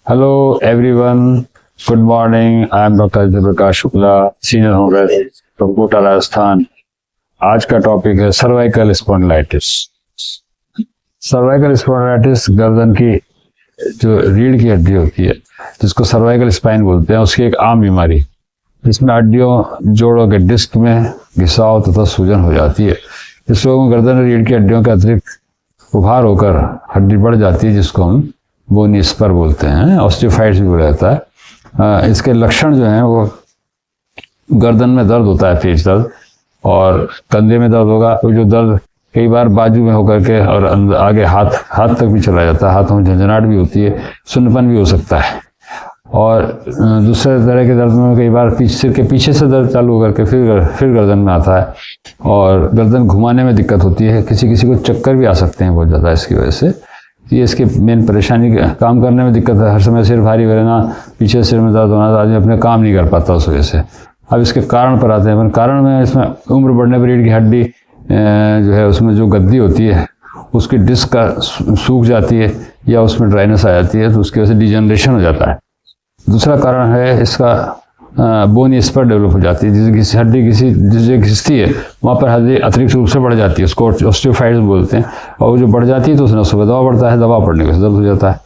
Hello everyone, good morning. I am Dr. Prakash Shukla, Senior Homeopathy from Kota Rajasthan. आज का topic है cervical spondylitis. Cervical spondylitis गर्दन की जो रीढ़ की हड्डी होती है, जिसको सर्वाइकल स्पाइन बोलते हैं, उसकी एक आम बीमारी, जिसमें हड्डियों जोड़ों के डिस्क में घिसाव तथा सूजन हो जाती है। इस लोगों में गर्दन रीढ़ की हड्डियों का अतिरिक्त उभार होकर हड्डी बढ़ जाती है, जिसको हम बोनी स्पर बोलते हैं, ऑस्टियोफाइट्स भी बोला जाता है। इसके लक्षण जो हैं वो गर्दन में दर्द होता है, तेज दर्द, और कंधे में दर्द होगा। तो जो दर्द कई बार बाजू में होकर के और आगे हाथ तक भी चला जाता है, हाथों में झंझनाहट भी होती है, सुन्नपन भी हो सकता है। और दूसरे तरह के दर्द में कई बार सिर के पीछे से दर्द चालू होकर के फिर गर्दन में आता है, और गर्दन घुमाने में दिक्कत होती है। किसी किसी को चक्कर भी आ सकते हैं बहुत ज़्यादा इसकी वजह से। ये इसकी मेन परेशानी, काम करने में दिक्कत है, हर समय सिर भारी रहना, पीछे सिर में दर्द होना, आदमी अपने काम नहीं कर पाता उस वजह से। अब इसके कारण पर आते हैं। कारण में इसमें उम्र बढ़ने पर रीढ़ की हड्डी जो है, उसमें जो गद्दी होती है उसकी डिस्क का सूख जाती है या उसमें ड्राइनेस आ जाती है, तो उसकी वजह से डिजनरेशन हो जाता है। दूसरा कारण है इसका बोनी स्पर डेवलप हो जाती है, जिससे किसी हड्डी जिससे घिसती है वहाँ पर हड्डी अतिरिक्त रूप से बढ़ जाती है, उसको ऑस्टियोफाइट्स बोलते हैं। और वो जो बढ़ जाती है तो उसमें सुबह दबाव बढ़ता है, दबाव पड़ने से दर्द हो जाता है।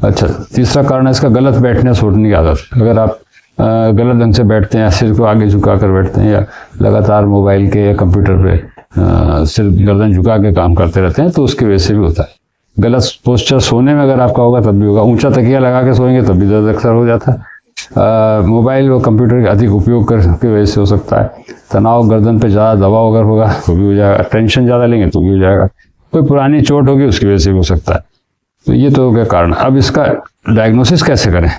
अच्छा, तीसरा कारण है इसका गलत बैठने सोचने की आदत। अगर आप गलत ढंग से बैठते हैं, सिर को आगे झुका कर बैठते हैं, या लगातार मोबाइल के या कंप्यूटर पे सिर गर्दन झुका के काम करते रहते हैं, तो उसकी वजह से भी होता है। गलत पोस्चर सोने में अगर आपका होगा तब भी होगा। ऊंचा तकिया लगा के सोएंगे तब भी दर्द अक्सर हो जाता है। मोबाइल और कंप्यूटर का अधिक उपयोग की वजह से हो सकता है। तनाव गर्दन पे ज़्यादा दबाव अगर होगा तो भी हो जाएगा। टेंशन ज़्यादा लेंगे तो भी हो जाएगा। कोई पुरानी चोट होगी उसकी वजह से भी हो सकता है। तो ये तो हो गया कारण। अब इसका डायग्नोसिस कैसे करें?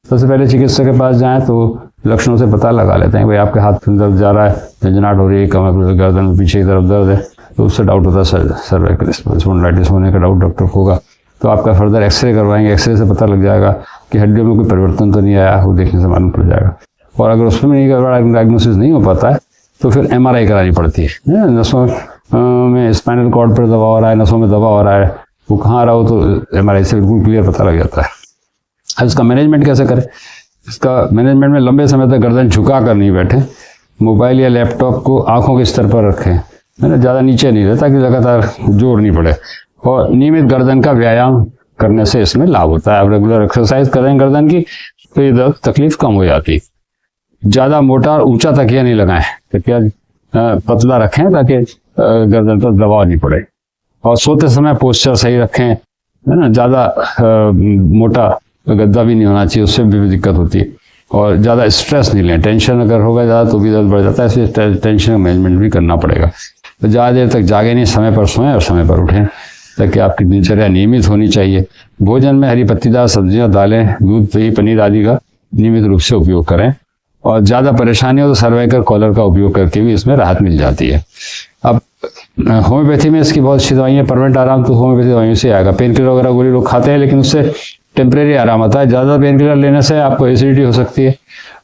सबसे पहले चिकित्सक के पास जाएं तो लक्षणों से पता लगा लेते हैं। भाई आपके हाथ में दर्द जा रहा है, झंझनाहट हो रही है, कमर गर्दन में पीछे की तरफ दर्द है, तो उससे डाउट होता है सर्वाइकल स्पॉन्डिलाइटिस होने का डाउट डॉक्टर को होगा। तो आपका फर्दर एक्सरे करवाएंगे। एक्सरे से पता लग जाएगा कि हड्डियों में कोई परिवर्तन तो नहीं आया, वो देखने से मालूम पड़ जाएगा। और अगर उसमें नहीं डायग्नोसिस नहीं हो पाता है तो फिर MRI करानी पड़ती है। नसों में स्पाइनल कॉर्ड पर दबाव हो रहा है, नसों में दबाव हो रहा है, वो कहाँ आ रहा हो तो MRI से बिल्कुल क्लियर पता लग जाता है। अब इसका मैनेजमेंट कैसे करें? इसका मैनेजमेंट में लंबे समय तक गर्दन झुका कर नहीं बैठे। मोबाइल या लैपटॉप को आँखों के स्तर पर रखें, है ना, ज़्यादा नीचे नहीं रहे, ताकि लगातार जोर नहीं पड़े। और नियमित गर्दन का व्यायाम करने से इसमें लाभ होता है। आप रेगुलर एक्सरसाइज करें गर्दन की तो ये तकलीफ कम हो जाती है। ज़्यादा मोटा और ऊंचा तकिया नहीं लगाएं, तकिया पतला रखें ताकि गर्दन पर दबाव नहीं पड़े। और सोते समय पोस्चर सही रखें, है ना, ज़्यादा मोटा गद्दा भी नहीं होना चाहिए, उससे भी दिक्कत होती है। और ज़्यादा स्ट्रेस नहीं लें। टेंशन अगर होगा ज़्यादा तो भी दर्द बढ़ जाता है, इसलिए टेंशन का मैनेजमेंट भी करना पड़ेगा। तो ज़्यादा देर तक जागे नहीं, समय पर सोएं और समय पर उठें, ताकि आपकी दिनचर्या नियमित होनी चाहिए। भोजन में हरी पत्तीदार सब्जियां, दालें, दूध, दही, पनीर आदि का नियमित रूप से उपयोग करें। और ज़्यादा परेशानी हो तो सर्वाइकल कॉलर का उपयोग करके भी इसमें राहत मिल जाती है। अब होम्योपैथी में इसकी बहुत अच्छी दवाइयाँ। परमानेंट आराम तो होम्योपैथी दवाइयों से आएगा। पेन किलर वगैरह गोली लोग खाते हैं, लेकिन उससे टेम्परेरी आराम आता है। ज़्यादा पेन किलर लेने से आपको एसिडिटी हो सकती है,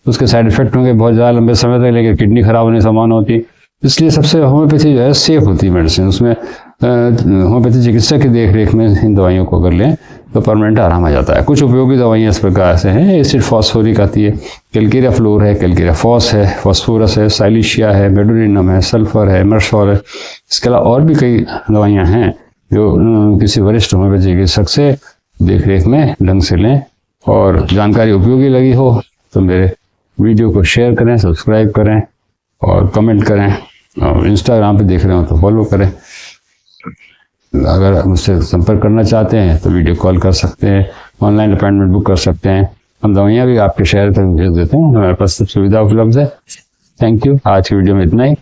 उसके साइड इफेक्ट होंगे बहुत ज़्यादा लंबे समय तक, लेकिन किडनी खराब होने की संभावना होती है। इसलिए सबसे होम्योपैथी जो है सेफ होती है मेडिसिन। उसमें होम्योपैथी चिकित्सक की देख रेख में इन दवाइयों को अगर लें तो परमानेंट आराम आ जाता है। कुछ उपयोगी दवाइयाँ इस प्रकार से हैं। एसिड फॉस्फोरिक आती है, कैल्केरिया फ्लोर है, कैल्केरिया फॉस है, फॉस्फोरस है, साइलिशिया है, मेडोरिनम है, सल्फर है, मर्सोल है। इसके अलावा और भी कई दवाइयाँ हैं जो किसी वरिष्ठ होम्योपैथी चिकित्सक से देख रेख में ढंग से लें। और जानकारी उपयोगी लगी हो तो मेरे वीडियो को शेयर करें, सब्सक्राइब करें और कमेंट करें। और इंस्टाग्राम पे देख रहे हो तो फॉलो करें। अगर मुझसे संपर्क करना चाहते हैं तो वीडियो कॉल कर सकते हैं, ऑनलाइन अपॉइंटमेंट बुक कर सकते हैं। हम दवाइयाँ भी आपके शहर तक भेज देते हैं, हमारे पास सब सुविधा उपलब्ध है। Thank you. आज की वीडियो में इतना ही।